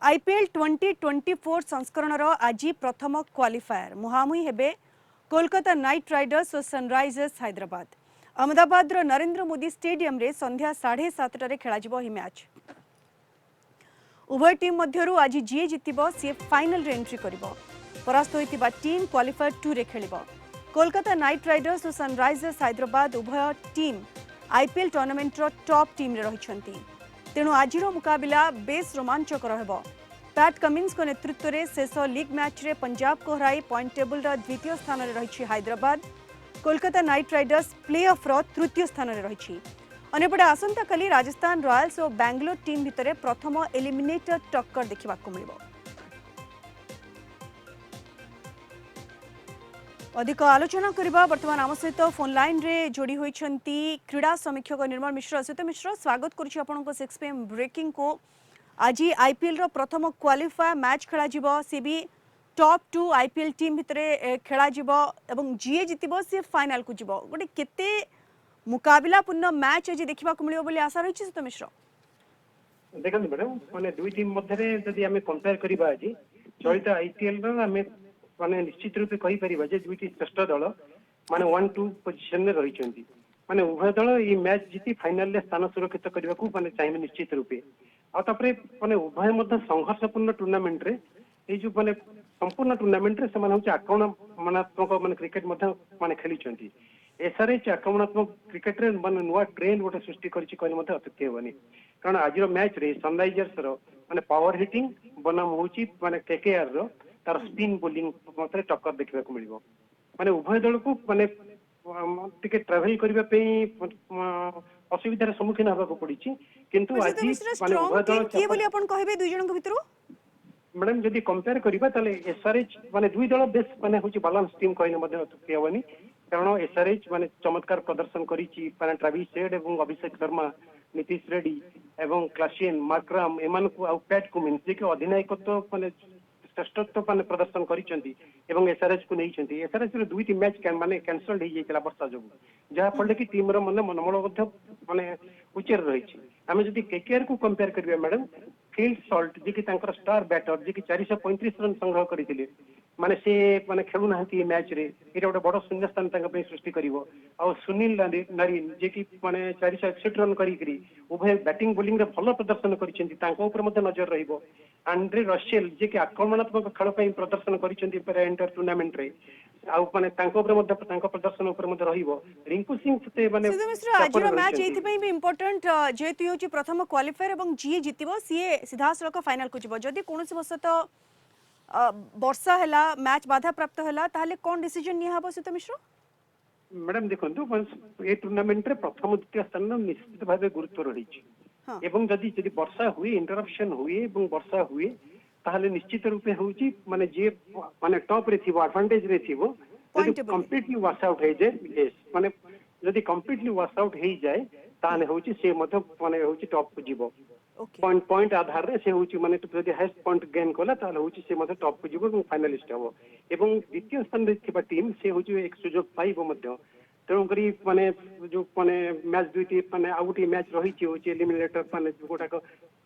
IPL 2024 संस्करण आज प्रथम क्वालिफायर मुहामुही हेबे कोलकाता नाइट राइडर्स और सनराइजर्स हैदराबाद। अहमदाबाद नरेंद्र मोदी स्टेडियम रे संध्या 7:30 खेल मैच। उभय टीम मध्यरु आज जी जितिबो सी फाइनल रे एंट्री करिबो। परास्त होइतिबा टीम क्वालिफायर 2 रे खेलिबो। कोलकाता नाइट राइडर्स और सनराइजर्स हैदराबाद उभय टीम आईपीएल टूर्नामेंट रो टॉप टीम रे रहिछंती। तेणु आजिर मुकाबिला बेस रोमांचकर रहिबो। पैट कमिंस को नेतृत्व में शेष लीग मैच रे पंजाब को हराई पॉइंट टेबल द्वितीय स्थान में रही Hyderabad. Kolkata night Riders play of तृतीय स्थान में रही। अंपटे आसंता काली राजस्थान रॉयल्स और बेंगलोर टीम भितर प्रथम एलिमिनेटर टक्कर देखा मिलिबो। अधिक आलोचना करबा वर्तमान आम सहित फोन लाइन रे जोड़ी होइछंती क्रीड़ा समीक्षक निर्मल मिश्र। असित मिश्र स्वागत करुछि आपनको 6 PM ब्रेकिंग को। आज आईपीएल रो प्रथम क्वालिफायर मैच खेला जिवो। सी भी टॉप 2 आईपीएल टीम भितरे खेला जिवो एवं जीए जितिबो सी फाइनल को जिवो। गोटे केते मुकाबिलापूर्ण मैच आज देखिबा को मिलिबो बोली आशा रहिछि असित मिश्र। देखंतु मैडम माने दुई टीम मध्यरे जदि हमें कंपेयर करिबा आज चलित आईपीएल रो हमें माने निश्चित रूपे कहि परिबा जे दुईटी श्रेष्ठ दल माने 1-2 पोजीशन रे रहिछंती। माने उभय दल ई मैच जीती फाइनल रे स्थान सुरक्षित करबा को माने चाहिए निश्चित रूपे। आ तापरे माने उभय मध्य संघर्षपूर्ण टूर्नामेंट रे ए जो माने संपूर्ण टूर्नामेंट रे समान होचे आक्रमणात्मक माने क्रिकेट मध्य माने खेलिछंती। एसआरएच आक्रमणात्मक क्रिकेट रे माने नुवा ट्रेंड गोटे सृष्टि करछि कहले मध्य अत्युक्ति हेबनी। कारण आजिर मैच रे सनराइजर्स रो माने पावर हिटिंग बनाम होची माने केकेआर रो तार स्पिन बोलिंग मते टक्कर देखबा को मिलिबो। माने उभय दल को माने टिके ट्रैवल करबा पे असुविधार सम्मुखीन होगा को पड़ी किंतु आज माने उभय दल के बोली अपन कहबे दुई जन को भितरु मैडम जदि कंपेयर करिबा तले एसआरएच माने दुई दल बेस माने होची बैलेंस टीम कहले मध्ये अत्युक्ति हेबनी। कारण एसआरएच माने चमत्कार प्रदर्शन करिछि। माने ट्रेविस हेड एवं अभिषेक शर्मा, नीतीश रेड्डी एवं क्लासियन मार्कराम एमान को आउ पैट कुमिन्स जे के अधिनायकत्व माने श्रेष्ठत्व माने प्रदर्शन करिसेंती एवं एसआरएच को नैछंती। एसआरएच रो दुईटी मैच माने कैंसल्ड हो जाइतला वर्षा जोगु जहा फल कि टीम रो माने मनोबल मध्ये माने उच्चर रहिछि। आमे जदि केकेआर को कंपेयर करबा मैडम फील्ड सॉल्ट जे कि तांकर स्टार बैटर जे कि 435 रन संग्रह करिथिले माने से माने खेलु नाहंती मैच रे एटा गोटे बड़ शून्य स्थान तांका पे सृष्टि करिवो। आ सुनील नारिन जे कि माने 461 रन करिकरी उभय बैटिंग बॉलिंग रे भलो प्रदर्शन करिसेंती तांको ऊपर मध्ये नजर रहिबो। आंड्रे रसेल जे कि आक्रमणात्मक खेल पे प्रदर्शन करिसेंती पर एंटर टूर्नामेंट रे आ माने तांको ऊपर मध्ये तांको प्रदर्शन ऊपर मध्ये रहिबो। रिंकू सिंह से माने आजिर मैच एथि पई भी इंपोर्टेंट जेतु होची प्रथम क्वालिफायर एवं जीए जितिबो सीए सीधा सड़क फाइनल को जिवो। जदि कोनोसी बसत वर्षा हैला मैच बाधा प्राप्त हैला ताले कोन डिसीजन निया हबो सित मिश्र? मैडम देखंतु ए टूर्नामेंट रे प्रथम द्वितीय स्थान निश्चित भाबे गुरुत्व रहिछि। एवं जदि वर्षा हुए इंटरप्शन हुए एवं वर्षा हुए ताहले निश्चित रूपे होउची माने जे माने टॉप रे थिबो एडवांटेज रे थिबो जदि कंप्लीटली वॉश आउट हे जाय यस माने जदि कंप्लीटली वॉश आउट हे जाय ताने होउची से मध्य माने होउची टॉप को जीवो। पॉइंट आधार रे से होउची माने जदि हाईएस्ट पॉइंट गेन कला ताले होउची से मध्य टॉप को जीवो एवं फाइनलिस्ट हबो। एवं द्वितीय स्थान रे थिबा टीम से होउची एक सुजोग पाइबो मध्य। तेणु करी माने जो माने मैच दुईटी माने आउटी मैच रही होची एलिमिनेटर माने गोटाक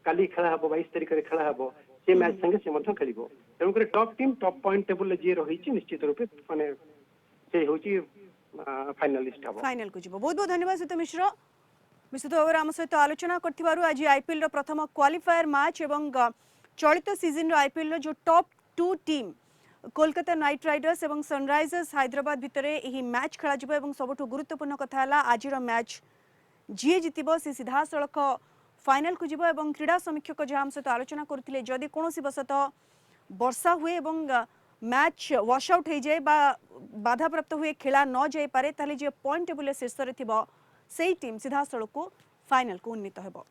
काली खेला हबो 22 तारिख रे खेला हबो से मैच संगे से मध्य खेलिबो। तेणु करी top team top point table ले जे रही निश्चित रूपे माने से होची फाइनलिस्ट हबो। फाइनल को जिवो। बहुत बहुत धन्यवाद सित मिश्र। मिश्र तो आम सहित आलोचना करथिबारु आज आईपीएल रो प्रथम क्वालिफायर मैच एवं चलित सीजन रो आईपीएल रो जो top 2 team Kolkata night Riders एवं सनराइजर्स हैदराबाद भितरे एही मैच खेला जिवो। एवं सबठु गुरुत्वपूर्ण कथा हला आजिर मैच जीए जितिबो से सीधा सड़क फाइनल को जिवो। एवं क्रीड़ा समीक्षक जहाँ हम सहित आलोचना करथिले जदि कोनोसी बसत वर्षा हुए एवं मैच वॉश आउट हो जाए बा बाधा प्राप्त हुए खेला न जाई पारे ताले जे पॉइंट टेबल शीर्ष रे थिबो सेही टीम सीधा सड़क को फाइनल को उन्नीत हेबो।